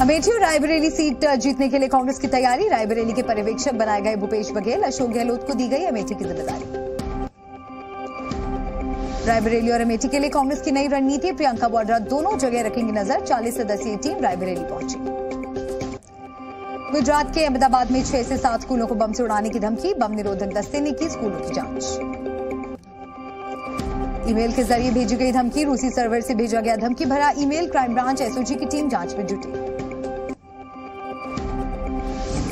अमेठी और रायबरेली सीट जीतने के लिए कांग्रेस की तैयारी। रायबरेली के पर्यवेक्षक बनाए गए भूपेश बघेल। अशोक गहलोत को दी गई अमेठी की जिम्मेदारी। रायबरेली और अमेठी के लिए कांग्रेस की नई रणनीति। प्रियंका वाड्रा दोनों जगह रखेंगी नजर। 40 सदस्यीय टीम रायबरेली पहुंची। गुजरात के अहमदाबाद में 6 से 7 स्कूलों को बम से उड़ाने की धमकी। बम निरोधक दस्ते ने की स्कूलों की जांच। ईमेल के जरिए भेजी गई धमकी। रूसी सर्वर से भेजा गया धमकी भरा ईमेल। क्राइम ब्रांच एसओजी की टीम जांच में जुटी।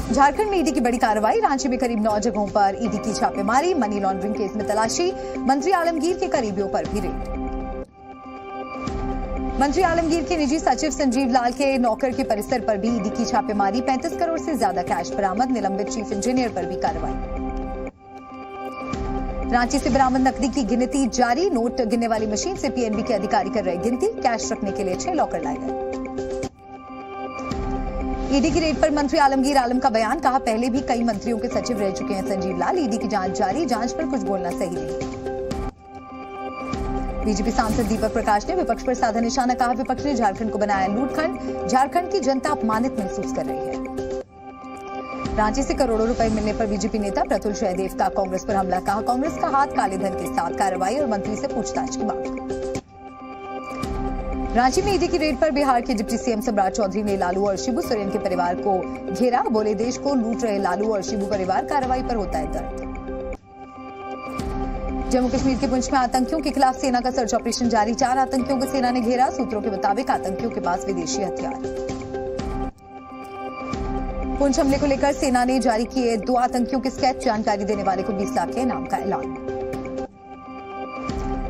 झारखंड में ईडी की बड़ी कार्रवाई। रांची में करीब 9 जगहों पर ईडी की छापेमारी। मनी लॉन्ड्रिंग केस में तलाशी। मंत्री आलमगीर के करीबियों पर भी रेड। मंत्री आलमगीर के निजी सचिव संजीव लाल के नौकर के परिसर पर भी ईडी की छापेमारी। 35 करोड़ से ज्यादा कैश बरामद। निलंबित चीफ इंजीनियर पर भी कार्रवाई। रांची से बरामद नकदी की गिनती जारी। नोट गिनने वाली मशीन से पीएनबी के अधिकारी कर रहे गिनती। कैश रखने के लिए 6 लॉकर लाए गए। ईडी की रेड पर मंत्री आलमगीर आलम का बयान। कहा पहले भी कई मंत्रियों के सचिव रह चुके हैं संजीव लाल। ईडी की जांच जारी। जांच पर कुछ बोलना सही नहीं। बीजेपी सांसद दीपक प्रकाश ने विपक्ष पर साधा निशाना। कहा विपक्ष ने झारखंड को बनाया लूटखंड। झारखंड की जनता अपमानित महसूस कर रही है। रांची से करोड़ों रुपए मिलने पर बीजेपी नेता प्रतुल जयदेव का कांग्रेस पर हमला। कहा कांग्रेस का हाथ काले धन के साथ। कार्रवाई और मंत्री से पूछताछ की मांग। रांची में ईडी की रेड पर बिहार के डिप्टी सीएम सम्राट चौधरी ने लालू और शिबू सोरेन के परिवार को घेरा। बोले देश को लूट रहे लालू और शिबू परिवार। कार्रवाई पर होता है दर्द। जम्मू कश्मीर के पुंछ में आतंकियों के खिलाफ सेना का सर्च ऑपरेशन जारी। 4 आतंकियों को सेना ने घेरा। सूत्रों के मुताबिक आतंकियों के पास विदेशी हथियार। पुंछ हमले को लेकर सेना ने जारी किए 2 आतंकियों के स्केच। जानकारी देने वाले को 20 लाख के इनाम का ऐलान।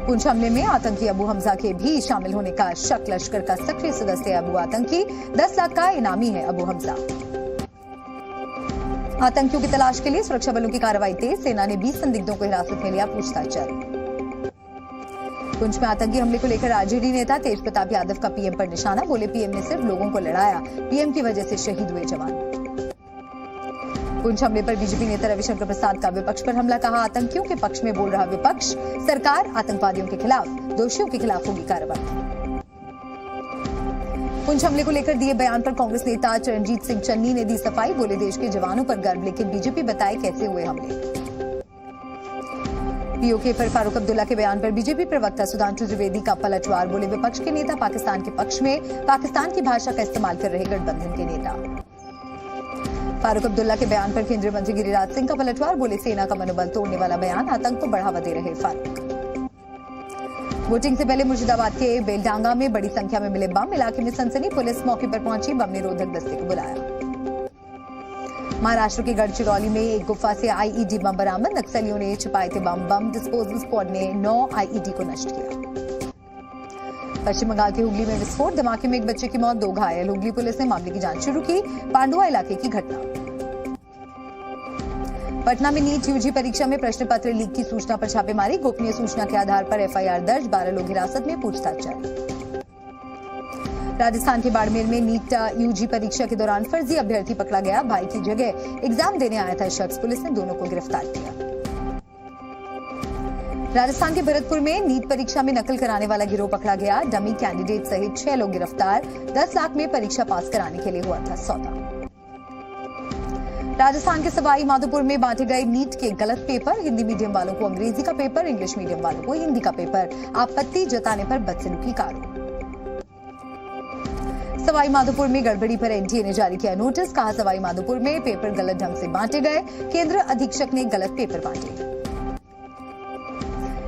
पुंछ हमले में आतंकी अबू हमजा के भी शामिल होने का शक। लश्कर का सक्रिय सदस्य अबू आतंकी। 10 लाख का इनामी है अबू हमजा। आतंकियों की तलाश के लिए सुरक्षा बलों की कार्रवाई तेज। सेना ने 20 संदिग्धों को हिरासत में लिया। पूछताछ जारी। पुंछ में आतंकी हमले को लेकर आरजेडी नेता तेज प्रताप यादव का पीएम पर निशाना। बोले पीएम ने सिर्फ लोगों को लड़ाया। पीएम की वजह से शहीद हुए जवान। पुंछ हमले पर बीजेपी नेता रविशंकर प्रसाद का विपक्ष पर हमला। कहा आतंकियों के पक्ष में बोल रहा विपक्ष। सरकार आतंकवादियों के खिलाफ, दोषियों के खिलाफ होगी कार्रवाई। पुंछ हमले को लेकर दिए बयान पर कांग्रेस नेता चरणजीत सिंह चन्नी ने दी सफाई। बोले देश के जवानों पर गर्व, लेकिन बीजेपी बताए कैसे हुए हमले। पीओके पर फारूक अब्दुल्ला के बयान पर बीजेपी प्रवक्ता सुधांशु त्रिवेदी का पलटवार। बोले विपक्ष के नेता पाकिस्तान के पक्ष में। पाकिस्तान की भाषा का इस्तेमाल कर रहे गठबंधन के नेता। फारूक अब्दुल्ला के बयान पर केंद्रीय मंत्री गिरिराज सिंह का पलटवार। बोले सेना का मनोबल तोड़ने वाला बयान। आतंक को बढ़ावा दे रहे फारूक। वोटिंग से पहले मुर्शिदाबाद के बेलडांगा में बड़ी संख्या में मिले बम। इलाके में सनसनी। पुलिस मौके पर पहुंची। बम निरोधक दस्ते को बुलाया। महाराष्ट्र के गढ़चिरौली में एक गुफा से आईईडी बम बरामद। नक्सलियों ने छिपाए थे बम। बम डिस्पोजल स्क्वाड ने 9 आईईडी को नष्ट किया। पश्चिम बंगाल के हुगली में विस्फोट। धमाके में एक बच्चे की मौत, 2 घायल। हुगली पुलिस ने मामले की जांच शुरू की। पांडुआ इलाके की घटना। पटना में नीट यूजी परीक्षा में प्रश्न पत्र लीक की सूचना पर छापेमारी। गोपनीय सूचना के आधार पर एफआईआर दर्ज। 12 लोग हिरासत में। पूछताछ जारी। राजस्थान के बाड़मेर में नीट यूजी परीक्षा के दौरान फर्जी अभ्यर्थी पकड़ा गया। भाई की जगह एग्जाम देने आया था शख्स। पुलिस ने दोनों को गिरफ्तार किया। राजस्थान के भरतपुर में नीट परीक्षा में नकल कराने वाला गिरोह पकड़ा गया। डमी कैंडिडेट सहित 6 लोग गिरफ्तार। 10 लाख में परीक्षा पास कराने के लिए हुआ था सौदा। राजस्थान के सवाई माधोपुर में बांटे गए नीट के गलत पेपर। हिंदी मीडियम वालों को अंग्रेजी का पेपर, इंग्लिश मीडियम वालों को हिंदी का पेपर। आपत्ति जताने पर बदसलूकी का आरोप। सवाई माधोपुर में गड़बड़ी पर एनटीए ने जारी किया नोटिस। कहा सवाई माधोपुर में पेपर गलत ढंग से बांटे गए। केंद्र अधीक्षक ने गलत पेपर बांटे।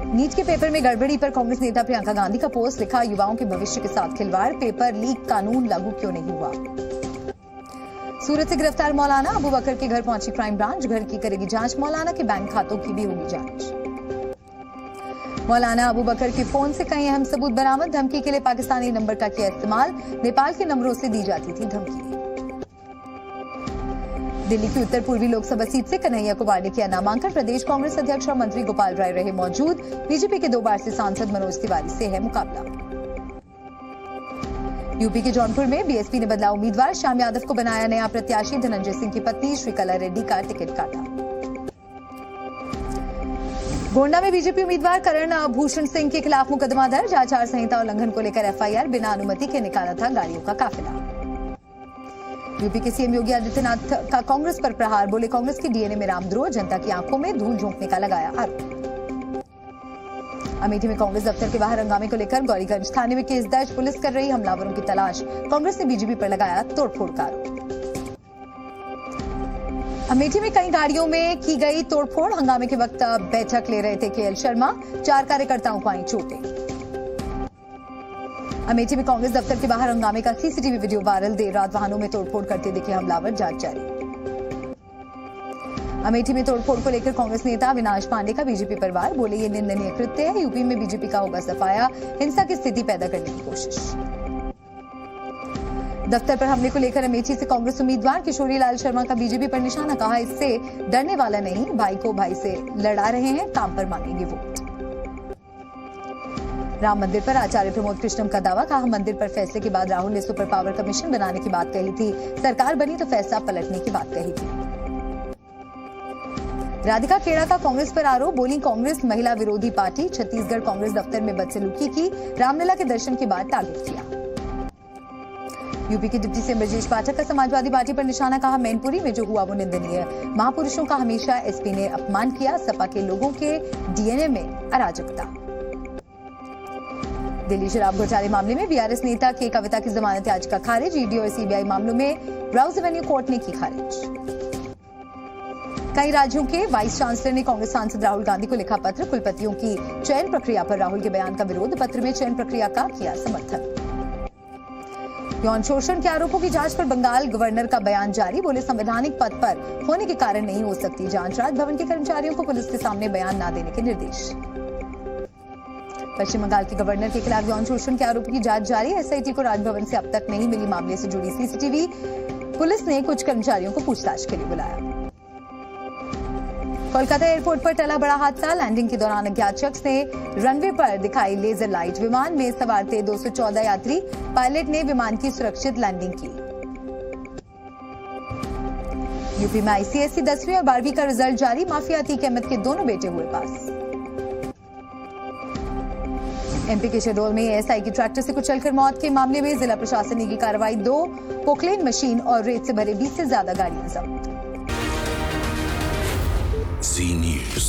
नीट के पेपर में गड़बड़ी पर कांग्रेस नेता प्रियंका गांधी का पोस्ट। लिखा युवाओं के भविष्य के साथ खिलवाड़। पेपर लीक कानून लागू क्यों नहीं हुआ। सूरत से गिरफ्तार मौलाना। अबू बकर के घर पहुंची क्राइम ब्रांच। घर की करेगी जांच। मौलाना के बैंक खातों की भी होगी जांच। मौलाना अबू बकर के फोन से कई अहम सबूत बरामद। धमकी के लिए पाकिस्तानी नंबर का किया इस्तेमाल। नेपाल के नंबरों से दी जाती थी धमकी। दिल्ली की उत्तर पूर्वी लोकसभा सीट से कन्हैया कुमार ने किया नामांकन। प्रदेश कांग्रेस अध्यक्ष और मंत्री गोपाल राय रहे मौजूद। बीजेपी के 2 बार से सांसद मनोज तिवारी से है मुकाबला। यूपी के जौनपुर में बीएसपी ने बदला उम्मीदवार। श्याम यादव को बनाया नया प्रत्याशी। धनंजय सिंह की पत्नी श्रीकला रेड्डी का टिकट काटा। गोंडा में बीजेपी उम्मीदवार करण भूषण सिंह के खिलाफ मुकदमा दर्ज। आचार संहिता उल्लंघन को लेकर एफआईआर। बिना अनुमति के निकाला था गाड़ियों का काफिला। यूपी के सीएम योगी आदित्यनाथ का कांग्रेस पर प्रहार, बोले कांग्रेस की डीएनए में रामद्रोह, जनता की आंखों में धूल झोंकने का लगाया आरोप। अमेठी में कांग्रेस दफ्तर के बाहर हंगामे को लेकर गौरीगंज थाने में केस दर्ज, पुलिस कर रही हमलावरों की तलाश, कांग्रेस ने बीजेपी पर लगाया तोड़फोड़ का आरोप। अमेठी में कई गाड़ियों में की गई तोड़फोड़, हंगामे के वक्त बैठक ले रहे थे केएल शर्मा, 4 कार्यकर्ताओं को आई चोटें। अमेठी में कांग्रेस दफ्तर के बाहर हंगामे का सीसीटीवी वीडियो वायरल, देर रात वाहनों में तोड़फोड़ करते दिखे हमलावर, जांच जारी। अमेठी में तोड़फोड़ को लेकर कांग्रेस नेता अविनाश पांडे का बीजेपी पर वार, बोले ये निंदनीय कृत्य है, यूपी में बीजेपी का होगा सफाया, हिंसा की स्थिति पैदा करने की कोशिश। दफ्तर पर हमले को लेकर अमेठी से कांग्रेस उम्मीदवार किशोरी लाल शर्मा का बीजेपी पर निशाना, कहा इससे डरने वाला नहीं, भाई को भाई से लड़ा रहे हैं, काम पर मांगेंगे वोट। राम मंदिर पर आचार्य प्रमोद कृष्णम का दावा, कहा मंदिर पर फैसले के बाद राहुल ने सुपर पावर कमीशन बनाने की बात कही थी, सरकार बनी तो फैसला पलटने की बात कही थी। राधिका खेड़ा का कांग्रेस पर आरोप, बोली कांग्रेस महिला विरोधी पार्टी, छत्तीसगढ़ कांग्रेस दफ्तर में बदसलूकी की, रामलीला के दर्शन के बाद टारगेट किया। यूपी के डिप्टी सीएम ब्रजेश पाठक का समाजवादी पार्टी पर निशाना, कहा मैनपुरी में जो हुआ वो निंदनीय, महापुरुषों का हमेशा एसपी ने अपमान किया, सपा के लोगों के डीएनए में अराजकता। दिल्ली शराब घोटाले मामले में बीआरएस नेता के कविता की जमानत याचिका खारिज, ईडी और सीबीआई मामलों में राउज एवेन्यू कोर्ट ने की खारिज। कई राज्यों के वाइस चांसलर ने कांग्रेस सांसद राहुल गांधी को लिखा पत्र, कुलपतियों की चयन प्रक्रिया पर राहुल के बयान का विरोध, पत्र में चयन प्रक्रिया का किया समर्थन। यौन शोषण के आरोपों की जांच पर बंगाल गवर्नर का बयान जारी, बोले संवैधानिक पद पर होने के कारण नहीं हो सकती जांच, राजभवन के कर्मचारियों को पुलिस के सामने बयान न देने के निर्देश। पश्चिम बंगाल के गवर्नर के खिलाफ यौन शोषण के आरोपों की जांच जारी, एसआईटी को राजभवन से अब तक नहीं मिली मामले से जुड़ी सीसीटीवी, पुलिस ने कुछ कर्मचारियों को पूछताछ के लिए बुलाया। कोलकाता एयरपोर्ट पर टला बड़ा हादसा, लैंडिंग के दौरान अज्ञात शख्स ने रनवे पर दिखाई लेजर लाइट, विमान में सवार थे 214 यात्री, पायलट ने विमान की सुरक्षित लैंडिंग की। यूपी में आईसीएसई 10वीं और 12वीं का रिजल्ट जारी, माफिया अतीक अहमद के दोनों बेटे हुए पास। एमपी के शहडोल में एएसआई की ट्रैक्टर से कुचलकर मौत के मामले में जिला प्रशासन ने की कार्रवाई, 2 पोकलेन मशीन और रेत से भरे 20 से ज्यादा गाड़ियां जब्त। Z News।